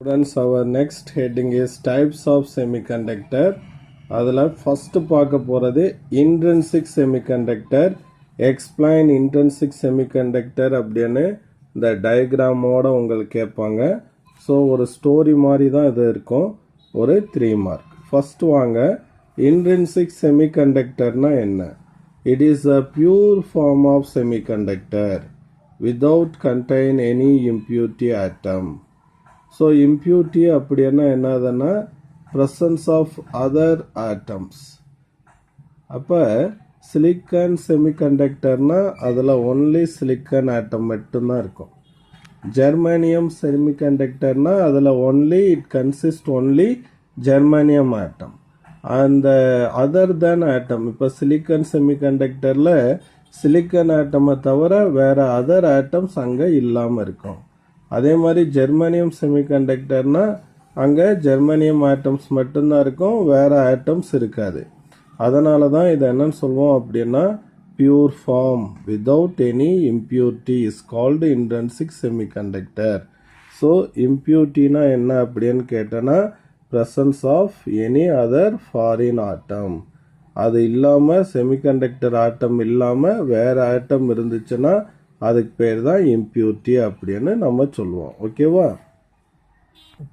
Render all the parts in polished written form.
Students, our next heading is types of semiconductor. அதில் first பார்க்க போகிறது intrinsic semiconductor. Explain intrinsic semiconductor அப்படின்னு இந்த டயக்ராமோட உங்களுக்கு கேட்பாங்க. ஸோ ஒரு ஸ்டோரி மாதிரி தான் இது இருக்கும். ஒரு 3 மார்க். ஃபஸ்ட்டு வாங்க, இன்ட்ரின்சிக் செமிகண்டக்டர்னா என்ன? It is a pure form of semiconductor without contain any impurity atom. So impurity அப்படின்னா என்னதுன்னா presence of other atoms. அப்போ சிலிக்கான் செமிகண்டக்டர்னா அதில் ஒன்லி சிலிக்கான் ஆட்டம் மட்டும்தான் இருக்கும். ஜெர்மானியம் செமிகண்டக்டர்னா அதில் only it consist only germanium atom. அந்த அதர் தேன் ஆட்டம், இப்போ சிலிக்கான் செமிகண்டக்டரில் சிலிக்கான் ஆட்டமை தவிர வேறு அதர் ஆட்டம்ஸ் அங்கே இல்லாமல் இருக்கும். அதே மாதிரி ஜெர்மானியம் செமிகண்டக்டர்னா அங்கே ஜெர்மானியம் ஆட்டம்ஸ் மட்டும்தான் இருக்கும், வேறு ஆட்டம்ஸ் இருக்காது. அதனால தான் இதை என்னன்னு சொல்லுவோம் அப்படின்னா pure form without any impurity is called intrinsic semiconductor. So impurityனா என்ன அப்படின்னு கேட்டோன்னா presence of any other foreign atom. அது இல்லாமல் செமிகண்டக்டர் ஆட்டம் இல்லாமல் வேறு ஆட்டம் இருந்துச்சுன்னா அதுக்கு பேர் தான் impurity அப்படின்னு நம்ம சொல்லுவோம். ஓகேவா?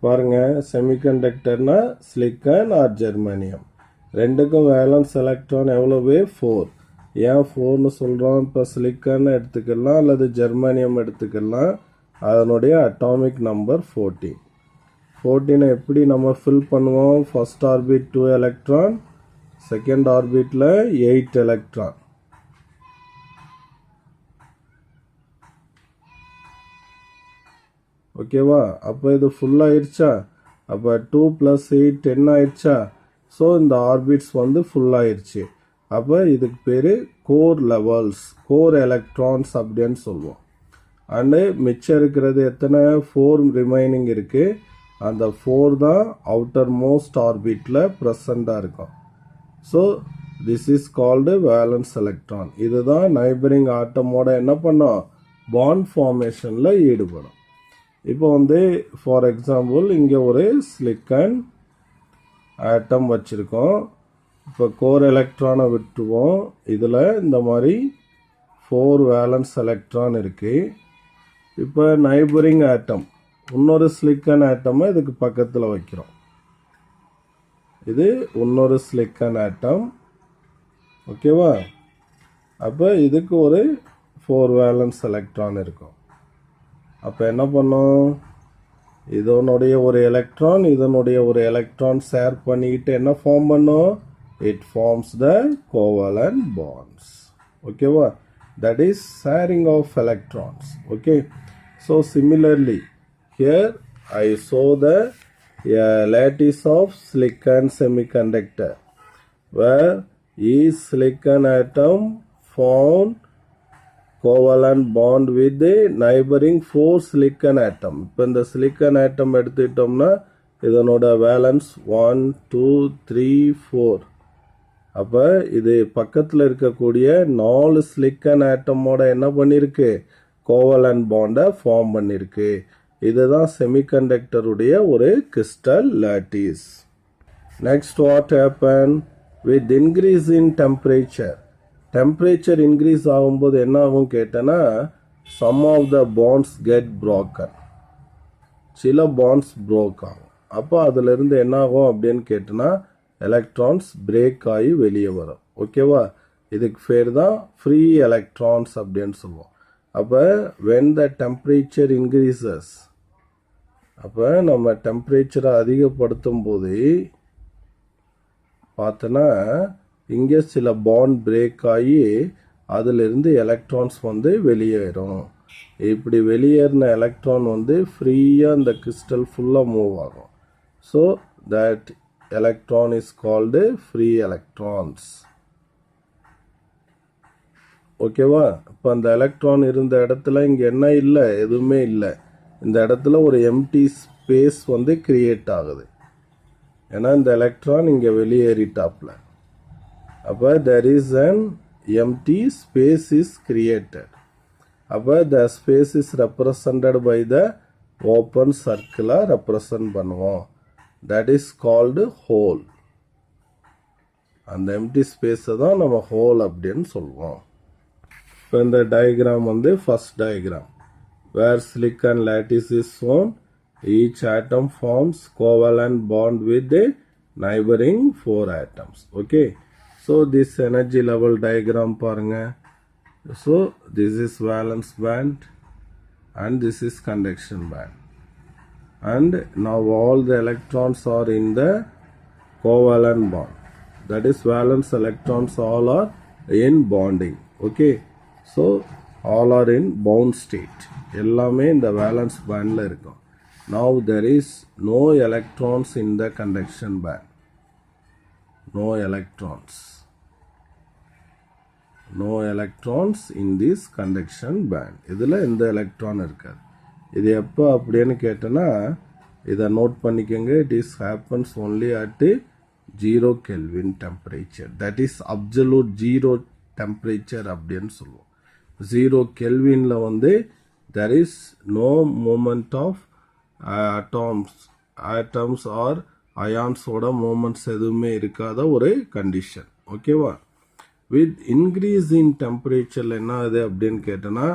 பாருங்க, செமிகண்டக்டர்னா சிலிக்கான் ஆர் ஜெர்மானியம் ரெண்டுக்கும் வேலன்ஸ் எலக்ட்ரான் எவ்வளவு? 4. ஏன் 4ன்னு சொல்கிறோம்? இப்போ சிலிக்கான் எடுத்துக்கலாம் அல்லது ஜெர்மானியம் எடுத்துக்கலாம். அதனுடைய அட்டாமிக் நம்பர் 14. 14 எப்படி நம்ம ஃபில் பண்ணுவோம்? ஃபர்ஸ்ட் ஆர்பிட் 2 எலக்ட்ரான், செகண்ட் ஆர்பிட்டில் 8 எலக்ட்ரான். ஓகேவா? அப்போ இது ஃபுல் ஆயிடுச்சா? அப்போ 2 + 8 10 ஆயிடுச்சா? ஸோ இந்த ஆர்பிட்ஸ் வந்து ஃபுல் ஆயிடுச்சு. அப்போ இதுக்கு பேர் கோர் லெவல்ஸ், கோர் எலக்ட்ரான்ஸ் அப்படின்னு சொல்லுவோம். அண்டு மிச்சம் இருக்கிறது எத்தனை? 4 ரிமைனிங் இருக்குது. அந்த 4 தான் அவுட்டர் மோஸ்ட் ஆர்பிட்டில் ப்ரெசண்டாக இருக்கும். So this is called valence electron. இதுதான் நைபரிங் ஆட்டமோட என்ன பண்ணோம்? பாண்ட் ஃபார்மேஷனில் ஈடுபடும். இப்போ வந்து ஃபார் எக்ஸாம்பிள் இங்கே ஒரு சிலிக்கான் ஆட்டம் வச்சுருக்கோம். இப்போ கோர் எலக்ட்ரானை விட்டுருவோம். இதில் இந்த மாதிரி 4 வேலன்ஸ் எலக்ட்ரான் இருக்குது. இப்போ நைபரிங் ஆட்டம் இன்னொரு சிலிக்கான் ஆட்டமை இதுக்கு பக்கத்தில் வைக்கிறோம். இது இன்னொரு சிலிக்கான் ஆட்டம். ஓகேவா? அப்போ இதுக்கு ஒரு 4 வேலன்ஸ் எலக்ட்ரான் இருக்கும். அப்போ என்ன பண்ணும்? இதனுடைய ஒரு எலக்ட்ரான் இதனுடைய ஒரு எலக்ட்ரான் ஷேர் பண்ணிக்கிட்டு என்ன ஃபார்ம் பண்ணும்? It forms the covalent bonds. ஓகேவா? That is sharing of electrons. Okay. So similarly here I show the lattice of silicon semiconductor where each silicon atom found covalent bond with neighbouring 4 silicon atom. இப்போ இந்த silicon ஆட்டம் எடுத்துக்கிட்டோம்னா இதனோட valence 1 2 3 4. அப்போ இது பக்கத்தில் இருக்கக்கூடிய 4 silicon ஆட்டமோட என்ன பண்ணியிருக்கு? கோவலன்ட் பாண்டை ஃபார்ம் பண்ணியிருக்கு. இதுதான் செமிகண்டக்டருடைய ஒரு crystal lattice. Next what happen with increase in temperature? Temperature increase ஆகும்போது என்ன ஆகும் கேட்டேன்னா some of the bonds get broken. சில பாண்ட்ஸ் ப்ரோக் ஆகும். அப்போ அதிலிருந்து என்ன ஆகும் அப்படின்னு கேட்டோன்னா எலக்ட்ரான்ஸ் பிரேக் ஆகி வெளியே வரும். ஓகேவா? இதுக்கு பேர் தான் ஃப்ரீ எலக்ட்ரான்ஸ் அப்படின்னு சொல்லுவோம். அப்போ வென் த டெம்பரேச்சர் இன்க்ரீசஸ், அப்போ நம்ம டெம்பரேச்சரை அதிகப்படுத்தும் போது பார்த்தோன்னா இங்கே சில பாண்ட் பிரேக் ஆகி அதிலிருந்து எலக்ட்ரான்ஸ் வந்து வெளியேறும். இப்படி வெளியேறின எலக்ட்ரான் வந்து ஃப்ரீயாக இந்த கிறிஸ்டல் ஃபுல்லாக மூவ் ஆகும். So that electron is called free electrons. ஓகேவா? இப்போ அந்த எலக்ட்ரான் இருந்த இடத்துல இங்கே என்ன இல்லை? எதுவுமே இல்லை. இந்த இடத்துல ஒரு எம்டி ஸ்பேஸ் வந்து கிரியேட் ஆகுது. ஏன்னா இந்த எலக்ட்ரான் இங்கே வெளியேறிட்டாப்ல. அப்போ there is an empty space is created. அப்போ the space is represented by the open சர்க்கிளாக ரெப்ரசன்ட் பண்ணுவோம். That is called hole. அந்த எம்டி ஸ்பேஸை தான் நம்ம ஹோல் அப்படின்னு சொல்லுவோம். இப்போ இந்த டயக்ராம் வந்து first diagram where silicon lattice is shown. Each atom forms covalent bond with the neighboring 4 atoms. Okay. So this energy level diagram பாருங்க. So this is valence band and this is conduction band. And now all the electrons are in the covalent bond. That is valence electrons all are in bonding. Okay. So all are in bound state. எல்லாமே இந்த valence bandல இருக்கும். Now there is no electrons in the conduction band. No electrons. No electrons in this conduction band. இதில் எந்த electron இருக்காது. இது எப்போ அப்படின்னு கேட்டனா இதை நோட் பண்ணிக்கங்க. It is happens only at 0 Kelvin temperature. That is absolute 0 temperature அப்படின்னு சொல்லுவோம். 0 Kelvinல வந்து there is no movement of atoms or ions ஓட movements எதுவுமே இருக்காத ஒரு கண்டிஷன். ஓகேவா? வித் இன்க்ரீஸ் இன் டெம்பரேச்சரில் என்ன ஆகுது அப்படின்னு கேட்டோன்னா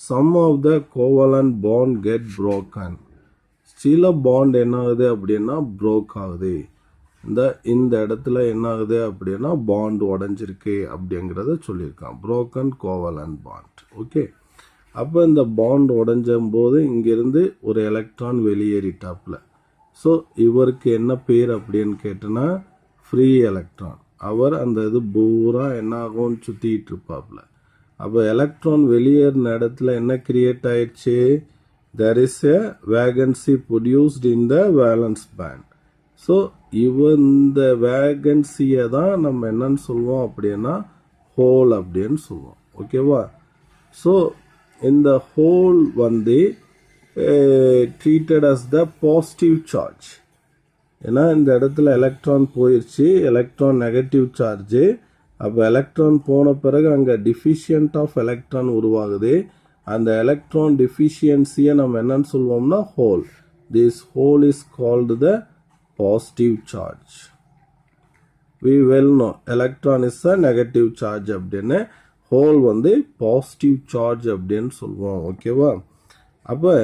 some of the covalent bond get broken. சில பாண்ட் என்ன ஆகுது அப்படின்னா ப்ரோக் ஆகுது. இந்த இடத்துல என்ன ஆகுது அப்படின்னா பாண்ட் உடஞ்சிருக்கு அப்படிங்கிறத சொல்லியிருக்கான். broken covalent bond. ஓகே. அப்போ இந்த பாண்ட் உடஞ்சும் போது இங்கிருந்து ஒரு எலக்ட்ரான் வெளியேறிட்டாப்புல. ஸோ இவருக்கு என்ன பேர் அப்படின்னு கேட்டோன்னா ஃப்ரீ எலக்ட்ரான். அவர் அந்த இது பூரா என்ன ஆகும்னு சுற்றிட்டு இருப்பாப்புல. அப்போ எலக்ட்ரான் வெளியேறின இடத்துல என்ன கிரியேட் ஆயிடுச்சு? there is a vacancy produced in the valence band. So இந்த வேகன்சியை தான் நம்ம என்னன்னு சொல்லுவோம் அப்படின்னா ஹோல் அப்படின்னு சொல்லுவோம். ஓகேவா? ஸோ இந்த ஹோல் வந்து treated as the positive charge. ஏன்னா இந்த இடத்துல எலக்ட்ரான் போயிடுச்சு, எலக்ட்ரான் நெகட்டிவ் சார்ஜு. அப்போ எலக்ட்ரான் போன பிறகு அங்கே டிஃபிஷியன்ட் ஆஃப் எலக்ட்ரான் உருவாகுது. அந்த எலக்ட்ரான் டிஃபிஷியன்சியை நம்ம என்னன்னு சொல்லுவோம்னா whole. This whole is called the positive charge. we well know electron is a negative charge அப்படின்னு, ஹோல் வந்து பாசிட்டிவ் சார்ஜ் அப்படின்னு சொல்லுவோம். ஓகேவா? அப்போ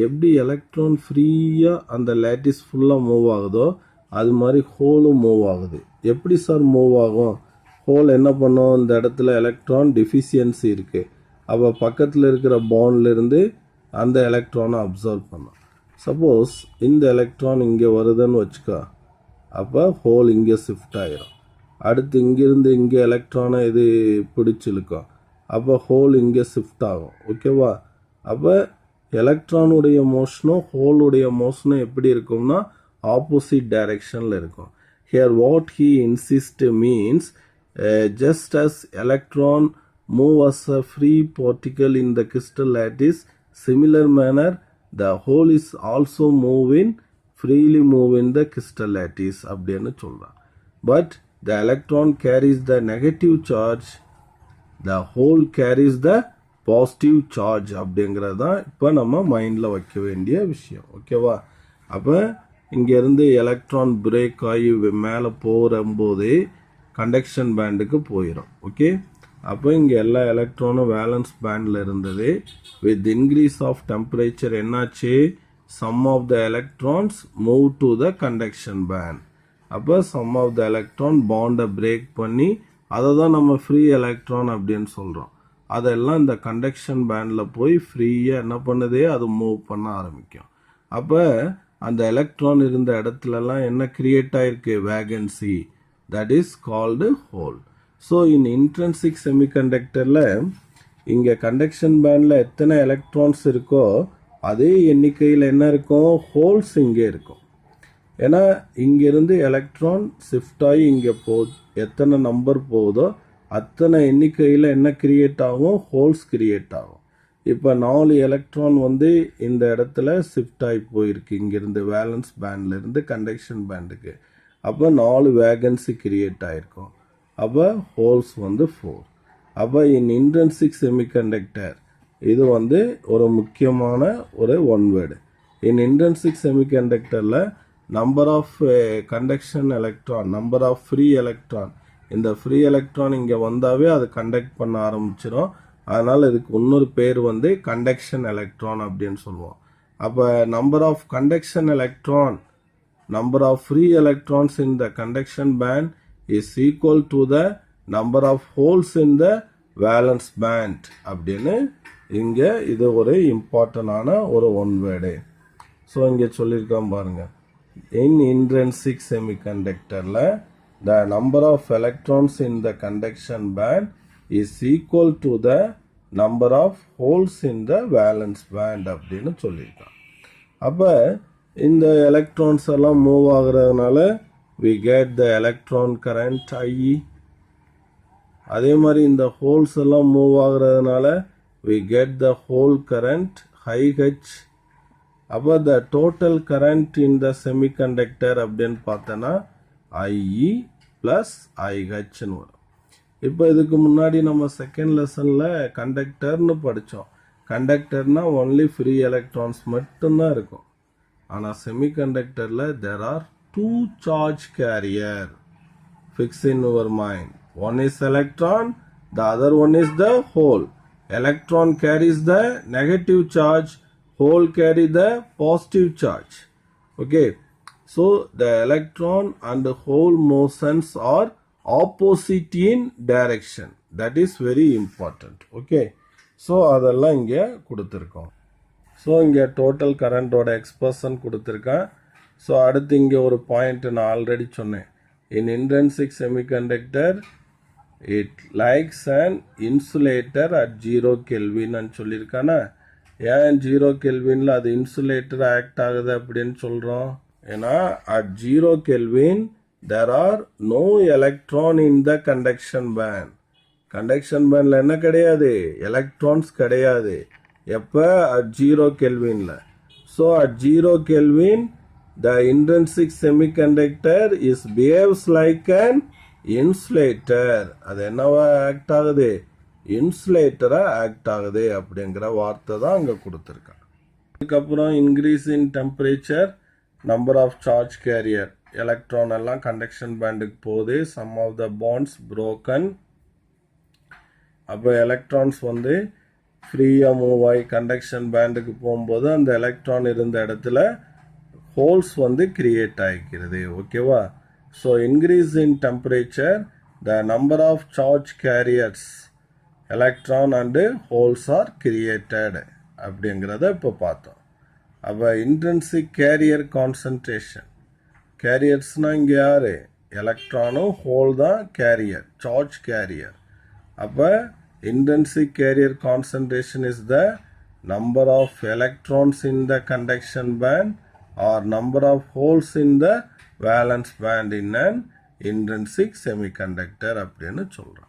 எப்படி எலக்ட்ரான் ஃப்ரீயாக அந்த லேட்டிஸ் ஃபுல்லாக மூவ் ஆகுதோ அது மாதிரி ஹோலும் மூவ் ஆகுது. எப்படி சார் மூவ் ஆகும்? ஹோல் என்ன பண்ணும்? இந்த இடத்துல எலக்ட்ரான் டிஃபிஷியன்சி இருக்குது. அப்போ பக்கத்தில் இருக்கிற பாண்ட்லேருந்து அந்த எலக்ட்ரானை அப்சர்வ் பண்ணும். சப்போஸ் இந்த எலக்ட்ரான் இங்கே வருதுன்னு வச்சுக்கோ, அப்போ ஹோல் இங்கே ஷிஃப்ட் ஆகிரும். அடுத்து இங்கேருந்து இங்கே எலக்ட்ரானை இது பிடிச்சிருக்கும். அப்போ ஹோல் இங்கே ஷிஃப்ட் ஆகும். ஓகேவா? அப்போ எலக்ட்ரானுடைய மோஷனும் ஹோலுடைய மோஷனும் எப்படி இருக்கும்னா ஆப்போசிட் டைரக்ஷனில் இருக்கும். Here what he insist means just as electron move as a free particle in the crystal lattice, similar manner the hole is also freely move in the crystal lattice அப்படின்னு சொல்றான். But the electron carries the negative charge, the hole carries the positive charge அப்படிங்கிறது தான் இப்போ நம்ம மைண்டில் வைக்க வேண்டிய விஷயம். ஓகேவா? அப்போ இங்கேருந்து எலக்ட்ரான் பிரேக் ஆகி மேலே போகும்போது கண்டக்ஷன் பேண்டுக்கு போயிடும். ஓகே. அப்போ இங்கே எல்லா எலக்ட்ரானும் வேலன்ஸ் பேண்டில் இருந்தது. வித் இன்க்ரீஸ் ஆஃப் டெம்பரேச்சர் என்னாச்சு? Some of the electrons move to the conduction band. அப்போ சம் ஆஃப் த எலக்ட்ரான் பாண்டை பிரேக் பண்ணி அதை தான் நம்ம ஃப்ரீ எலக்ட்ரான் அப்படின்னு சொல்கிறோம். அதெல்லாம் இந்த கண்டக்ஷன் பேண்டில் போய் ஃப்ரீயாக என்ன பண்ணுதே அது மூவ் பண்ண ஆரம்பிக்கும். அப்போ அந்த எலக்ட்ரான் இருந்த இடத்துலலாம் என்ன கிரியேட் ஆயிருக்கு? Vacancy. that is called hole. So in intrinsic semiconductorல இங்கே கண்டக்ஷன் பேண்டில் எத்தனை எலக்ட்ரான்ஸ் இருக்கோ அதே எண்ணிக்கையில் என்ன இருக்கும்? ஹோல்ஸ் இங்கே இருக்கும். ஏன்னா இங்கேருந்து எலக்ட்ரான் ஷிஃப்ட் ஆகி இங்கே எத்தனை நம்பர் போகுதோ அத்தனை எண்ணிக்கையில் என்ன கிரியேட் ஆகும்? ஹோல்ஸ் கிரியேட் ஆகும். இப்போ 4 எலக்ட்ரான் வந்து இந்த இடத்துல ஷிஃப்ட் ஆகி போயிருக்கு இங்கேருந்து வேலன்ஸ் பேண்ட்லேருந்து கண்டக்ஷன் பேண்டுக்கு. அப்போ 4 வேகன்சி கிரியேட் ஆகிருக்கும். அப்போ ஹோல்ஸ் வந்து 4. அப்போ இன் இன்ட்ரின்சிக் செமிகண்டக்டர் இது வந்து ஒரு முக்கியமான ஒரு ஒன் வேர்டு. இன் இன்ட்ரின்சிக் செமிகண்டக்டரில் number of conduction electron, number of free electron, இந்த ஃப்ரீ எலக்ட்ரான் இங்கே வந்தாவே அது கண்டக்ட் பண்ண ஆரம்பிச்சிடும். அதனால் இதுக்கு இன்னொரு பேர் வந்து கண்டக்ஷன் எலக்ட்ரான் அப்படின்னு சொல்லுவோம். அப்போ number of conduction electron, number of free electrons in the conduction band is equal to the number of holes in the valence band அப்படின்னு இங்க இது ஒரு இம்பார்ட்டன்டான ஒரு ஒன் வேர்டு. ஸோ இங்க சொல்லியிருக்கோம் பாருங்க, in intrinsic semiconductorல the number of electrons in the conduction band is equal to the number of holes in the valence band அப்படின்னு சொல்லியிருக்கான். அப்போ இந்த எலக்ட்ரான்ஸ் எல்லாம் move ஆகுறதுனால we get the electron current IE. அதே மாதிரி இந்த ஹோல்ஸ் எல்லாம் move ஆகுறதுனால we get the hole current IH. அப்போ the total current in the semiconductor அப்படின்னு பார்த்தோன்னா IE plus IHன்னு வரும். இப்போ இதுக்கு முன்னாடி நம்ம செகண்ட் லெசனில் கண்டக்டர்னு படித்தோம். கண்டக்டர்னா ஒன்லி ஃப்ரீ எலக்ட்ரான்ஸ் மட்டும்தான் இருக்கும். ஆனால் செமிகண்டக்டரில் there are two charge carrier. Fix in your mind. One is electron, the other one is the hole. Electron carries the negative charge, hole carry the positive charge. Okay. So the electron and the hole motions are opposite in direction. That is very important. Okay. So அதெல்லாம் இங்கே கொடுத்துருக்கோம். So இங்கே total கரண்டோட expression கொடுத்துருக்கேன். So அடுத்து இங்கே ஒரு point நான் ஆல்ரெடி சொன்னேன். In intrinsic semiconductor it likes and insulator at 0 கெல்வின்னு சொல்லியிருக்கானா. ஏன் 0 கெல்வினில் அது இன்சுலேட்டர் ஆக்ட் ஆகுது அப்படின்னு சொல்கிறோம்? ஏன்னா at 0 kelvin there are no electron in the conduction band. Conduction பேண்டில் என்ன கிடையாது? எலக்ட்ரான்ஸ் கிடையாது. எப்போ? அட் 0 கெல்வின்ல. So at 0 kelvin the intrinsic semiconductor is behaves like an insulator. அது என்னவா ஆக்ட் ஆகுது? இன்சுலேட்டராக ஆக்ட் ஆகுது அப்படிங்கிற வார்த்தை தான் அங்கே கொடுத்துருக்காங்க. அதுக்கப்புறம் increase in temperature, number of charge carrier, electron எல்லாம் கண்டக்ஷன் பேண்டுக்கு போகுது. Some of the bonds broken. அப்போ எலக்ட்ரான்ஸ் வந்து ஃப்ரீயாக மூவ் ஆகி கண்டக்ஷன் பேண்டுக்கு போகும்போது அந்த எலக்ட்ரான் இருந்த இடத்துல ஹோல்ஸ் வந்து கிரியேட் ஆகிக்கிறது. ஓகேவா? So increase in temperature the number of charge carriers, electron and holes are created அப்படிங்கிறத இப்போ பார்த்தோம். அப்போ இன்ட்ரின்சிக் கேரியர் கான்சன்ட்ரேஷன், கேரியர்ஸ்னால் இங்கே யார்? எலக்ட்ரானும் ஹோல் தான் கேரியர், சார்ஜ் கேரியர். அப்போ intrinsic carrier concentration is the number of electrons in the conduction band or number of holes in the valence band in an intrinsic semiconductor அப்படின்னு சொல்கிறோம்.